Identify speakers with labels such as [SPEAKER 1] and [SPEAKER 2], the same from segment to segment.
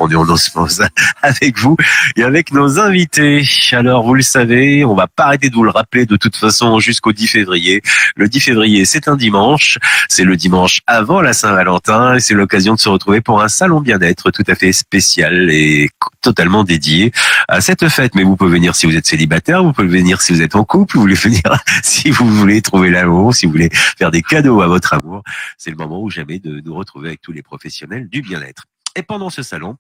[SPEAKER 1] on est en osmose avec vous et avec nos invités. Alors, vous le savez, on va pas arrêter de vous le rappeler de toute façon jusqu'au 10 février. Le 10 février, c'est un dimanche. C'est le dimanche avant la Saint-Valentin et c'est l'occasion de se retrouver pour un salon bien-être tout à fait spécial et totalement dédié à cette fête. Mais vous pouvez venir si vous êtes célibataire, vous pouvez venir si vous êtes en couple, vous voulez venir si vous voulez trouver l'amour, si vous voulez faire des cadeaux à votre amour. C'est le moment ou jamais de nous retrouver avec tous les professionnels du bien-être. Et pendant ce salon,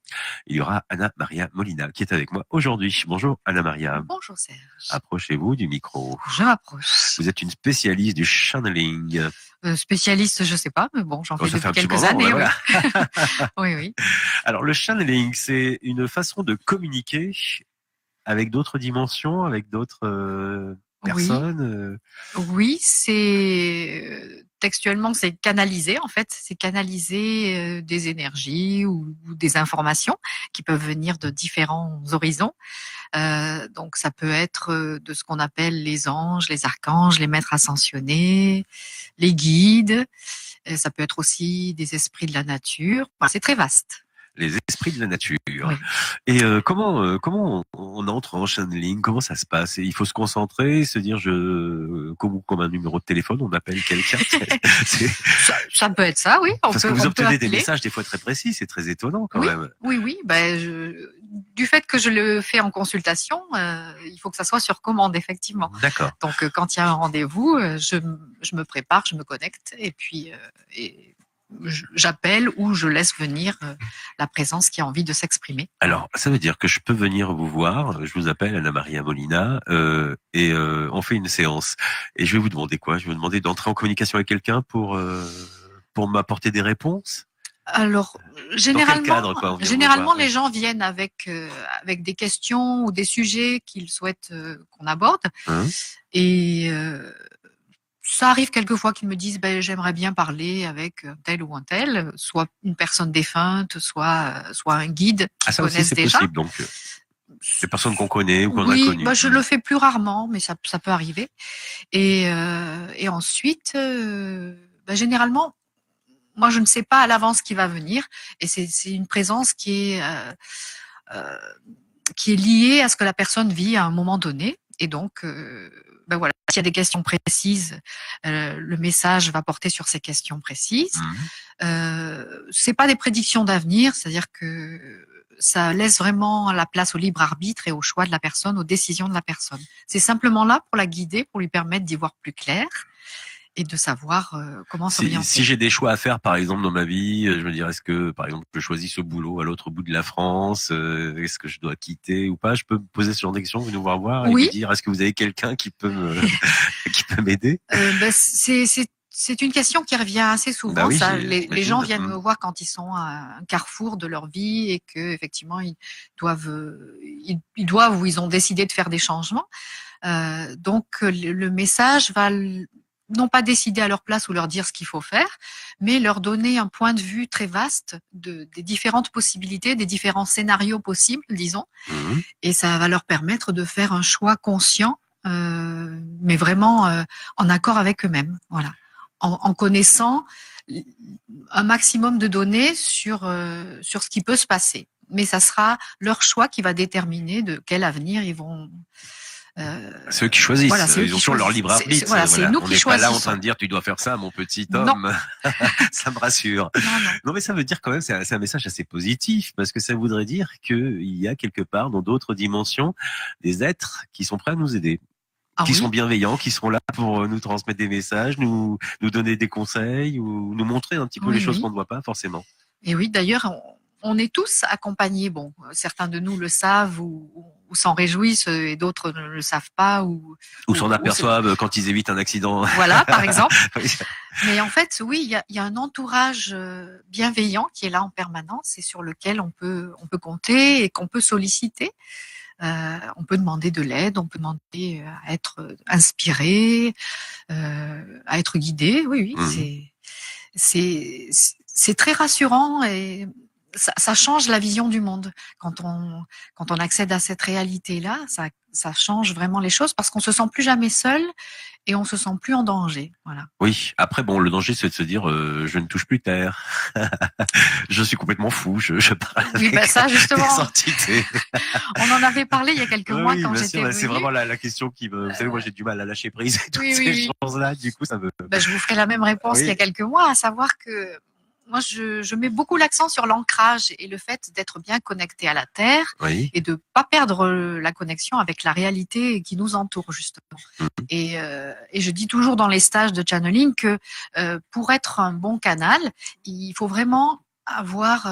[SPEAKER 1] il y aura Anna Maria Molina qui est avec moi aujourd'hui. Bonjour Anna Maria.
[SPEAKER 2] Bonjour Serge.
[SPEAKER 1] Approchez-vous du micro.
[SPEAKER 2] Je m'approche.
[SPEAKER 1] Vous êtes une spécialiste du channeling.
[SPEAKER 2] Spécialiste, je sais pas, mais bon, j'en fais
[SPEAKER 1] Ça fait
[SPEAKER 2] depuis
[SPEAKER 1] un petit
[SPEAKER 2] quelques
[SPEAKER 1] moment,
[SPEAKER 2] années.
[SPEAKER 1] ouais,
[SPEAKER 2] Oui.
[SPEAKER 1] voilà.
[SPEAKER 2] Oui, oui.
[SPEAKER 1] Alors le channeling, c'est une façon de communiquer avec d'autres dimensions, avec d'autres personnes.
[SPEAKER 2] Oui, c'est textuellement, c'est canaliser en fait. C'est canaliser des énergies ou des informations qui peuvent venir de différents horizons. Donc ça peut être de ce qu'on appelle les anges, les archanges, les maîtres ascensionnés, les guides. Et ça peut être aussi des esprits de la nature. Enfin, c'est très vaste.
[SPEAKER 1] Les esprits de la nature.
[SPEAKER 2] Oui.
[SPEAKER 1] Et comment on entre en channeling? Comment ça se passe? Il faut se concentrer, se dire comme un numéro de téléphone, on appelle quelqu'un.
[SPEAKER 2] Ça peut être ça, oui.
[SPEAKER 1] Parce que vous obtenez des messages des fois très précis, c'est très étonnant quand même.
[SPEAKER 2] Oui. Du fait que je le fais en consultation, il faut que ça soit sur commande, effectivement.
[SPEAKER 1] D'accord.
[SPEAKER 2] Donc quand il y a un rendez-vous, je me prépare, je me connecte et puis j'appelle ou je laisse venir la présence qui a envie de s'exprimer.
[SPEAKER 1] Alors, ça veut dire que je peux venir vous voir, je vous appelle Anna Maria Molina, et on fait une séance. Et je vais vous demander quoi? Je vais vous demander d'entrer en communication avec quelqu'un pour m'apporter des réponses?
[SPEAKER 2] Alors, généralement, les gens viennent avec des questions ou des sujets qu'ils souhaitent qu'on aborde. Et ça arrive quelquefois qu'ils me disent j'aimerais bien parler avec tel ou un tel, soit une personne défunte, soit un guide qu'ils connaissent déjà.
[SPEAKER 1] Possible, donc des personnes qu'on connaît ou qu'on a connues.
[SPEAKER 2] Je le fais plus rarement, mais ça peut arriver. Et ensuite, généralement, moi je ne sais pas à l'avance qui va venir, et c'est une présence qui est liée à ce que la personne vit à un moment donné. Et donc, voilà, s'il y a des questions précises, le message va porter sur ces questions précises. C'est pas des prédictions d'avenir, c'est-à-dire que ça laisse vraiment la place au libre arbitre et au choix de la personne, aux décisions de la personne. C'est simplement là pour la guider, pour lui permettre d'y voir plus clair et de savoir comment s'orienter.
[SPEAKER 1] Si j'ai des choix à faire, par exemple, dans ma vie, je me dirais, est-ce que, par exemple, je choisis ce boulot à l'autre bout de la France, est-ce que je dois quitter ou pas? Je peux me poser ce genre de questions, venir vous voir et me dire, est-ce que vous avez quelqu'un qui peut m'aider?
[SPEAKER 2] C'est une question qui revient assez souvent. Les gens viennent me voir quand ils sont à un carrefour de leur vie et que effectivement ils doivent ou ils ont décidé de faire des changements. Donc le message va non pas décider à leur place ou leur dire ce qu'il faut faire, mais leur donner un point de vue très vaste des différentes possibilités, des différents scénarios possibles, disons. Et ça va leur permettre de faire un choix conscient, mais vraiment en accord avec eux-mêmes. Voilà. En connaissant un maximum de données sur ce qui peut se passer. Mais ça sera leur choix qui va déterminer de quel avenir ils vont...
[SPEAKER 1] c'est eux qui choisissent.
[SPEAKER 2] Voilà,
[SPEAKER 1] ils ont toujours leur libre arbitre.
[SPEAKER 2] C'est nous qui choisissons.
[SPEAKER 1] On n'est pas là en train de dire tu dois faire ça, mon petit homme. Ça me rassure. Non, mais ça veut dire quand même, c'est un message assez positif parce que ça voudrait dire qu'il y a quelque part dans d'autres dimensions des êtres qui sont prêts à nous aider. Qui sont bienveillants, qui seront là pour nous transmettre des messages, nous donner des conseils ou nous montrer un petit peu les choses qu'on ne voit pas forcément.
[SPEAKER 2] Et oui, d'ailleurs, on est tous accompagnés. Bon, certains de nous le savent ou s'en réjouissent et d'autres ne le savent pas ou
[SPEAKER 1] s'en aperçoivent quand ils évitent un accident.
[SPEAKER 2] Voilà, par exemple. Mais en fait, oui, il y a un entourage bienveillant qui est là en permanence et sur lequel on peut compter et qu'on peut solliciter. On peut demander de l'aide, on peut demander à être inspiré, à être guidé. Oui, c'est très rassurant et ça change la vision du monde. Quand on accède à cette réalité-là, ça change vraiment les choses parce qu'on se sent plus jamais seul et on se sent plus en danger. Voilà.
[SPEAKER 1] Oui. Après, bon, le danger, c'est de se dire, je ne touche plus terre. Je suis complètement fou. Je parle avec
[SPEAKER 2] ça, justement,
[SPEAKER 1] des entités.
[SPEAKER 2] On en avait parlé il y a quelques mois quand j'étais venue.
[SPEAKER 1] C'est vraiment la question qui me... Vous savez, moi, j'ai du mal à lâcher prise et toutes ces choses-là. Du coup, ça me...
[SPEAKER 2] je vous ferai la même réponse il y a quelques mois, à savoir que moi, je mets beaucoup l'accent sur l'ancrage et le fait d'être bien connecté à la Terre et de pas perdre la connexion avec la réalité qui nous entoure, justement. Et je dis toujours dans les stages de channeling que pour être un bon canal, il faut vraiment avoir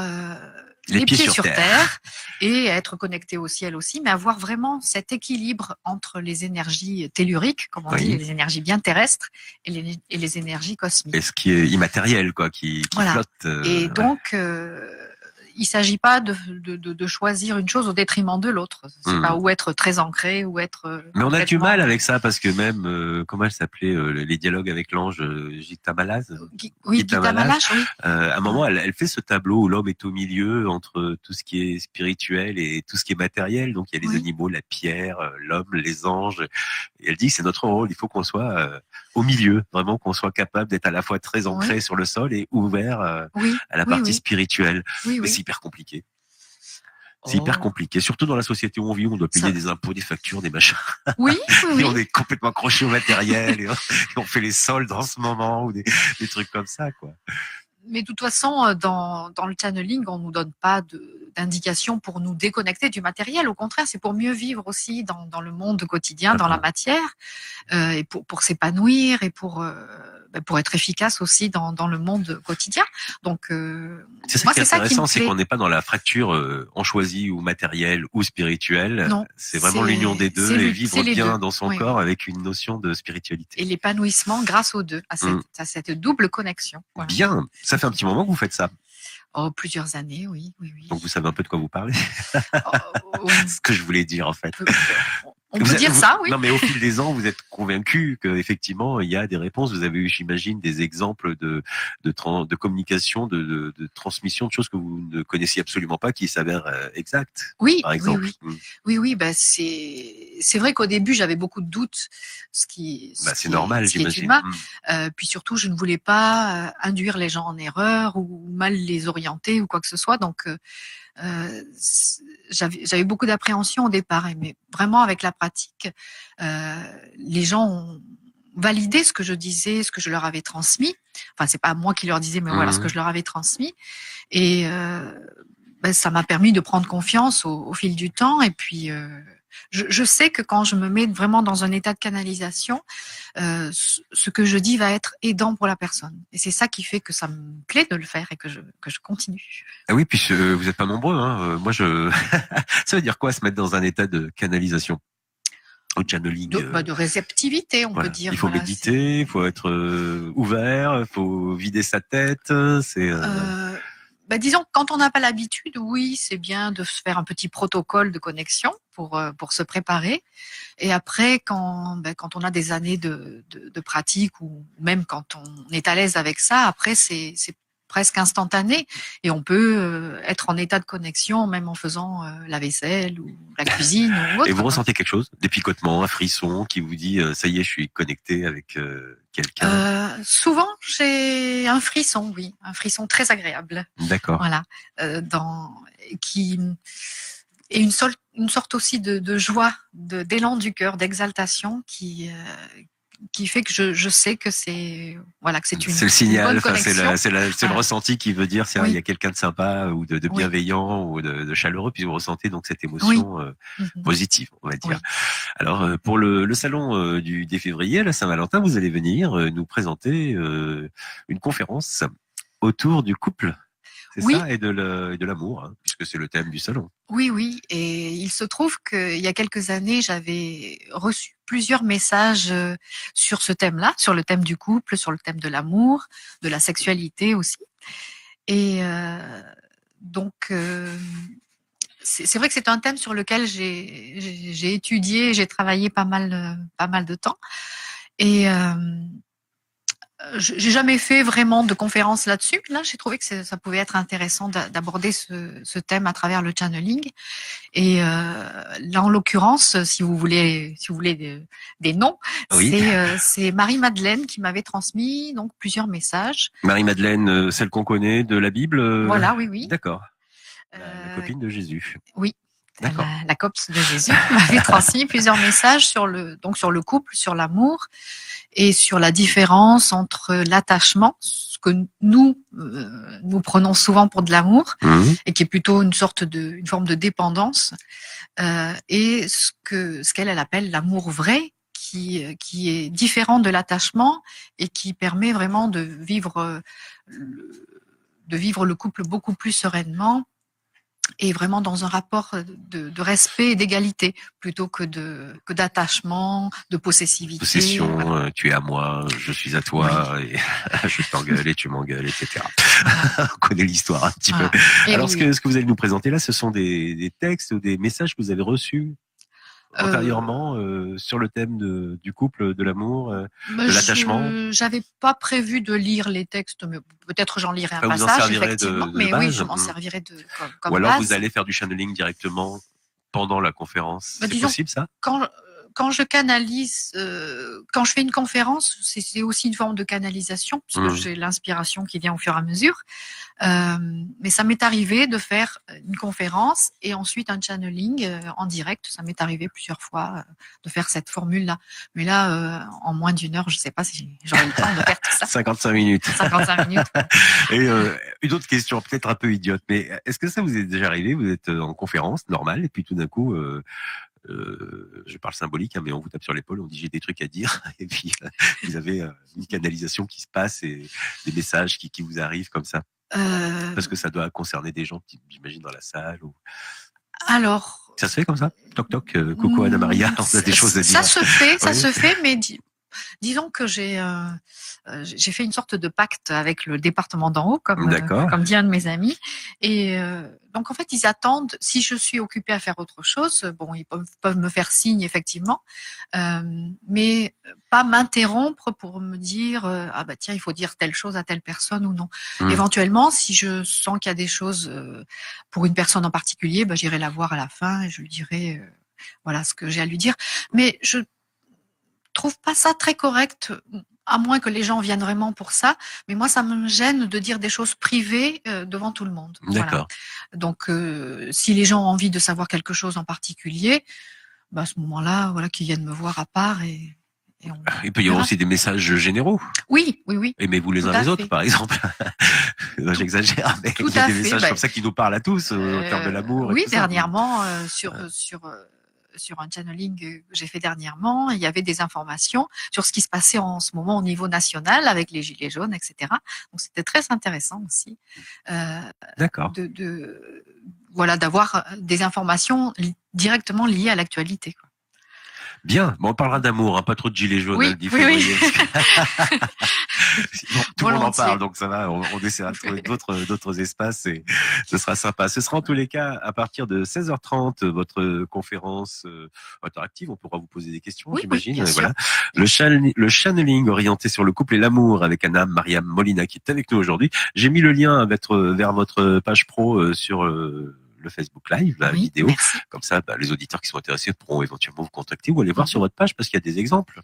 [SPEAKER 2] les pieds sur terre et être connecté au ciel aussi, mais avoir vraiment cet équilibre entre les énergies telluriques, comme on dit, les énergies bien terrestres et les énergies cosmiques.
[SPEAKER 1] Et ce qui est immatériel, quoi, qui flotte.
[SPEAKER 2] Et donc, il s'agit pas de choisir une chose au détriment de l'autre. C'est pas ou être très ancré ou être.
[SPEAKER 1] Mais on a du mal avec ça parce que même comment elle s'appelait les dialogues avec l'ange Gita Malaz.
[SPEAKER 2] Gita Malaz, oui.
[SPEAKER 1] À un moment, elle fait ce tableau où l'homme est au milieu entre tout ce qui est spirituel et tout ce qui est matériel. Donc il y a les animaux, la pierre, l'homme, les anges. Et elle dit c'est notre rôle. Il faut qu'on soit au milieu, vraiment qu'on soit capable d'être à la fois très ancré sur le sol et ouvert à la partie spirituelle. Mais c'est hyper compliqué. C'est hyper compliqué, surtout dans la société où on vit, où on doit payer des impôts, des factures, des machins. Et on est complètement accroché au matériel et on fait les soldes en ce moment ou des trucs comme ça, quoi.
[SPEAKER 2] Mais de toute façon, dans le channeling, on nous donne pas d'indications pour nous déconnecter du matériel. Au contraire, c'est pour mieux vivre aussi dans le monde quotidien, dans la matière, et pour s'épanouir et pour être efficace aussi dans le monde quotidien. Donc,
[SPEAKER 1] c'est ça qui est intéressant, c'est qu'on n'est pas dans la fracture on choisit ou matériel ou spirituel. Non, c'est vraiment l'union des deux et vivre bien dans son corps avec une notion de spiritualité.
[SPEAKER 2] Et l'épanouissement grâce aux deux, à cette double connexion.
[SPEAKER 1] Voilà. Bien, ça fait un petit moment que vous faites ça.
[SPEAKER 2] Oh, plusieurs années, oui.
[SPEAKER 1] Donc vous savez un peu de quoi vous parlez. Ce que je voulais dire en fait.
[SPEAKER 2] On peut dire ça, oui.
[SPEAKER 1] Non, mais au fil des ans, vous êtes convaincu qu'effectivement, il y a des réponses. Vous avez eu, j'imagine, des exemples de communication, de transmission, de choses que vous ne connaissiez absolument pas, qui s'avèrent exactes.
[SPEAKER 2] Oui,
[SPEAKER 1] par exemple.
[SPEAKER 2] Oui. C'est vrai qu'au début, j'avais beaucoup de doutes,
[SPEAKER 1] c'est normal, j'imagine.
[SPEAKER 2] Puis surtout, je ne voulais pas induire les gens en erreur ou mal les orienter ou quoi que ce soit. Donc, j'avais beaucoup d'appréhension au départ, mais vraiment avec la pratique, les gens ont validé ce que je disais, ce que je leur avais transmis. Enfin, c'est pas moi qui leur disais, mais voilà ce que je leur avais transmis. Et ça m'a permis de prendre confiance au fil du temps. Et puis, je sais que quand je me mets vraiment dans un état de canalisation, ce que je dis va être aidant pour la personne. Et c'est ça qui fait que ça me plaît de le faire et que je continue.
[SPEAKER 1] Ah oui, puis vous n'êtes pas nombreux. Moi, ça veut dire quoi se mettre dans un état de canalisation? Au channeling.
[SPEAKER 2] De réceptivité, on peut dire.
[SPEAKER 1] Il faut méditer, il faut être ouvert, il faut vider sa tête.
[SPEAKER 2] Disons que quand on n'a pas l'habitude, oui, c'est bien de se faire un petit protocole de connexion pour se préparer. Et après, quand on a des années de pratique ou même quand on est à l'aise avec ça, après c'est presque instantané et on peut être en état de connexion même en faisant la vaisselle ou la cuisine ou autre.
[SPEAKER 1] Et vous ressentez quelque chose, des picotements, un frisson qui vous dit ça y est, je suis connecté avec quelqu'un?
[SPEAKER 2] Souvent, j'ai un frisson, oui, un frisson très agréable.
[SPEAKER 1] D'accord.
[SPEAKER 2] Voilà, et une sorte aussi de joie, d'élan du cœur, d'exaltation qui fait que je sais que c'est une
[SPEAKER 1] c'est le signal, c'est le ressenti qui veut dire il y a quelqu'un de sympa ou de bienveillant ou de chaleureux, puis vous ressentez donc cette émotion positive, on va dire. Alors pour le salon du 10 février à la Saint-Valentin, vous allez venir nous présenter une conférence autour du couple. C'est ça, et de l'amour, puisque c'est le thème du salon.
[SPEAKER 2] Oui, et il se trouve qu'il y a quelques années, j'avais reçu plusieurs messages sur ce thème-là, sur le thème du couple, sur le thème de l'amour, de la sexualité aussi. Et donc, c'est vrai que c'est un thème sur lequel j'ai étudié, j'ai travaillé pas mal de temps. Et J'ai jamais fait vraiment de conférence là-dessus. Là, j'ai trouvé que ça pouvait être intéressant d'aborder ce thème à travers le channeling. Et là, en l'occurrence, si vous voulez des noms,
[SPEAKER 1] oui.
[SPEAKER 2] C'est Marie-Madeleine qui m'avait transmis donc plusieurs messages.
[SPEAKER 1] Marie-Madeleine, celle qu'on connaît de la Bible.
[SPEAKER 2] Voilà, oui.
[SPEAKER 1] D'accord. La copine de Jésus.
[SPEAKER 2] Oui. La copse de Jésus m'avait transmis plusieurs messages sur le couple, sur l'amour et sur la différence entre l'attachement, ce que nous prenons souvent pour de l'amour, et qui est plutôt une forme de dépendance, et ce qu'elle appelle l'amour vrai, qui est différent de l'attachement et qui permet vraiment de vivre le couple beaucoup plus sereinement et vraiment dans un rapport de respect et d'égalité plutôt que d'attachement, de possessivité.
[SPEAKER 1] Possession, voilà. Tu es à moi, je suis à toi, oui. Et je t'engueule et tu m'engueules, etc. Voilà. On connaît l'histoire un petit peu. Alors, ce que vous allez nous présenter là, ce sont des textes ou des messages que vous avez reçus antérieurement sur le thème du couple, de l'amour, de l'attachement.
[SPEAKER 2] J'avais pas prévu de lire les textes, mais peut-être j'en lirai un passage, effectivement.
[SPEAKER 1] De
[SPEAKER 2] mais
[SPEAKER 1] base.
[SPEAKER 2] Oui, je m'en servirai comme
[SPEAKER 1] Ou alors
[SPEAKER 2] base.
[SPEAKER 1] vous allez faire du channeling directement pendant la conférence. C'est possible ça ?
[SPEAKER 2] Quand je canalise, quand je fais une conférence, c'est aussi une forme de canalisation, puisque j'ai l'inspiration qui vient au fur et à mesure. Mais ça m'est arrivé de faire une conférence et ensuite un channeling en direct. Ça m'est arrivé plusieurs fois de faire cette formule-là. Mais là, en moins d'une heure, je ne sais pas si j'aurai le temps de faire tout ça.
[SPEAKER 1] 55 minutes.
[SPEAKER 2] 55 minutes.
[SPEAKER 1] Et une autre question, peut-être un peu idiote, mais est-ce que ça vous est déjà arrivé ? Vous êtes en conférence normale et puis tout d'un coup, je parle symbolique, mais on vous tape sur l'épaule, on dit j'ai des trucs à dire, et puis vous avez une canalisation qui se passe et des messages qui vous arrivent comme ça. Parce que ça doit concerner des gens, j'imagine, dans la salle. Ou...
[SPEAKER 2] Alors,
[SPEAKER 1] ça se fait comme ça ? Toc toc, coucou Anna Maria, on a des choses à dire.
[SPEAKER 2] Ça se fait, mais disons que j'ai fait une sorte de pacte avec le département d'en haut, comme dit un de mes amis. Et donc, en fait, ils attendent, si je suis occupée à faire autre chose, bon, ils peuvent me faire signe, effectivement, mais pas m'interrompre pour me dire ah bah tiens, il faut dire telle chose à telle personne ou non. Éventuellement, si je sens qu'il y a des choses pour une personne en particulier, bah, j'irai la voir à la fin et je lui dirai voilà ce que j'ai à lui dire. Mais je trouve pas ça très correct, à moins que les gens viennent vraiment pour ça. Mais moi, ça me gêne de dire des choses privées devant tout le monde.
[SPEAKER 1] D'accord.
[SPEAKER 2] Voilà. Donc, si les gens ont envie de savoir quelque chose en particulier, bah, à ce moment-là, voilà, qu'ils viennent me voir à part et
[SPEAKER 1] il peut y avoir aussi des messages généraux.
[SPEAKER 2] Oui.
[SPEAKER 1] Aimez-vous les uns les autres, par exemple. J'exagère, mais il y a des messages comme ça qui nous parlent à tous, au terme de l'amour.
[SPEAKER 2] Oui, dernièrement, sur un channeling que j'ai fait dernièrement, il y avait des informations sur ce qui se passait en ce moment au niveau national avec les gilets jaunes, etc. Donc c'était très intéressant aussi.
[SPEAKER 1] D'accord.
[SPEAKER 2] Voilà, d'avoir des informations directement liées à l'actualité, quoi.
[SPEAKER 1] Bien, bon, on parlera d'amour, pas trop de gilets jaunes.
[SPEAKER 2] Oui.
[SPEAKER 1] Sinon, tout le monde en parle, donc ça va, on essaiera de trouver d'autres espaces et ce sera sympa. Ce sera en tous les cas à partir de 16h30 votre conférence interactive. On pourra vous poser des questions, j'imagine. Voilà. Le channeling orienté sur le couple et l'amour avec Anna Maria Molina qui est avec nous aujourd'hui. J'ai mis le lien vers votre page pro sur le Facebook Live, la vidéo.
[SPEAKER 2] Merci.
[SPEAKER 1] Comme ça, les auditeurs qui sont intéressés pourront éventuellement vous contacter ou aller voir sur votre page parce qu'il y a des exemples.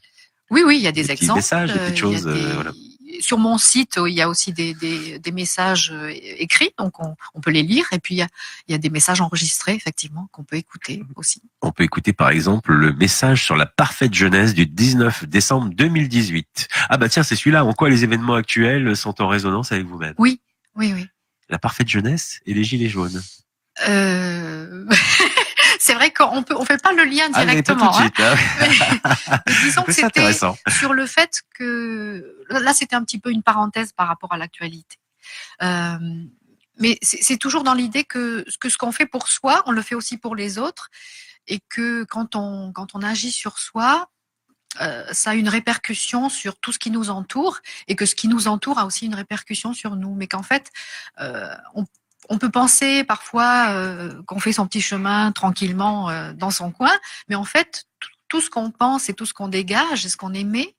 [SPEAKER 2] Oui, il y a des exemples.
[SPEAKER 1] Des messages, des petites choses. Voilà.
[SPEAKER 2] Sur mon site, il y a aussi des messages écrits, donc on peut les lire. Et puis, il y a des messages enregistrés, effectivement, qu'on peut écouter aussi.
[SPEAKER 1] On peut écouter, par exemple, le message sur la parfaite jeunesse du 19 décembre 2018. Ah bah tiens, c'est celui-là. En quoi les événements actuels sont en résonance avec vous-même ?
[SPEAKER 2] Oui.
[SPEAKER 1] La parfaite jeunesse et les gilets jaunes.
[SPEAKER 2] C'est vrai qu'on fait pas le lien directement.
[SPEAKER 1] Pas tout de suite,
[SPEAKER 2] mais disons que c'était sur le fait que là, c'était un petit peu une parenthèse par rapport à l'actualité. Mais c'est toujours dans l'idée que ce qu'on fait pour soi, on le fait aussi pour les autres, et que quand on agit sur soi, ça a une répercussion sur tout ce qui nous entoure, et que ce qui nous entoure a aussi une répercussion sur nous. Mais qu'en fait, on peut penser parfois qu'on fait son petit chemin tranquillement dans son coin, mais en fait, tout ce qu'on pense et tout ce qu'on dégage et ce qu'on émet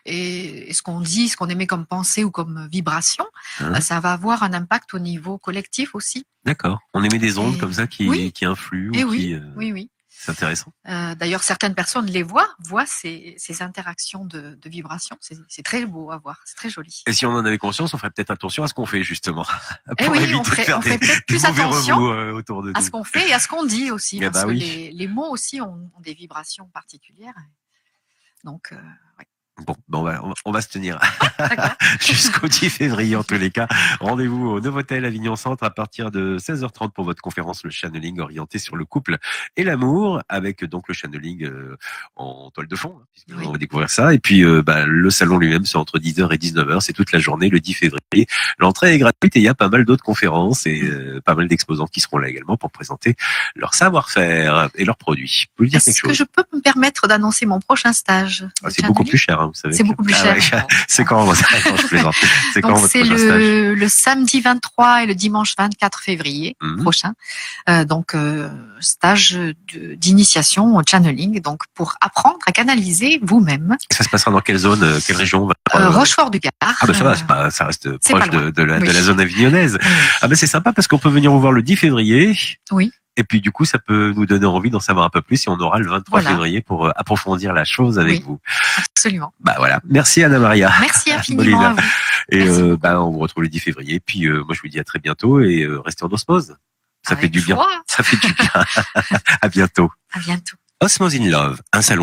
[SPEAKER 2] et ce qu'on dit, ce qu'on émet comme pensée ou comme vibration, ça va avoir un impact au niveau collectif aussi.
[SPEAKER 1] D'accord. On émet des ondes comme ça qui influent.
[SPEAKER 2] Et
[SPEAKER 1] ou
[SPEAKER 2] oui.
[SPEAKER 1] C'est intéressant.
[SPEAKER 2] D'ailleurs, certaines personnes voient ces interactions de vibrations. C'est très beau à voir, c'est très joli.
[SPEAKER 1] Et si on en avait conscience, on ferait peut-être attention à ce qu'on fait, justement.
[SPEAKER 2] On ferait peut-être plus attention
[SPEAKER 1] autour de
[SPEAKER 2] à ce qu'on fait et à ce qu'on dit aussi. Parce que
[SPEAKER 1] oui.
[SPEAKER 2] les mots aussi ont des vibrations particulières. Donc, oui.
[SPEAKER 1] Bon, on va se tenir jusqu'au 10 février en tous les cas. Rendez-vous au Novotel Avignon Centre à partir de 16h30 pour votre conférence, le channeling orienté sur le couple et l'amour, avec donc le channeling en toile de fond, puisque on va découvrir ça. Et puis le salon lui-même, c'est entre 10h et 19h, c'est toute la journée le 10 février. L'entrée est gratuite et il y a pas mal d'autres conférences et pas mal d'exposants qui seront là également pour présenter leur savoir-faire et leurs produits. Vous voulez dire quelque chose ?
[SPEAKER 2] Est-ce que je peux me permettre d'annoncer mon prochain stage ?
[SPEAKER 1] C'est beaucoup plus cher. Vous savez.
[SPEAKER 2] C'est beaucoup plus cher.
[SPEAKER 1] C'est quand je plaisante. C'est quand votre
[SPEAKER 2] c'est le samedi 23 et le dimanche 24 février prochain. Stage d'initiation au channeling, donc pour apprendre à canaliser vous-même.
[SPEAKER 1] Et ça se passera dans quelle zone, quelle région?
[SPEAKER 2] Rochefort-du-Gard.
[SPEAKER 1] Ah ça reste proche de la zone avignonnaise. Oui. Ah c'est sympa parce qu'on peut venir vous voir le 10 février.
[SPEAKER 2] Oui.
[SPEAKER 1] Et puis du coup, ça peut nous donner envie d'en savoir un peu plus et on aura le 23 février pour approfondir la chose avec vous.
[SPEAKER 2] Absolument.
[SPEAKER 1] Voilà. Merci Anna-Maria.
[SPEAKER 2] Merci infiniment à vous.
[SPEAKER 1] Et on vous retrouve le 10 février. Puis moi je vous dis à très bientôt et restez en osmose. Ça fait du bien. Ça fait du bien. À bientôt.
[SPEAKER 2] À bientôt.
[SPEAKER 1] Osmose in Love, un salon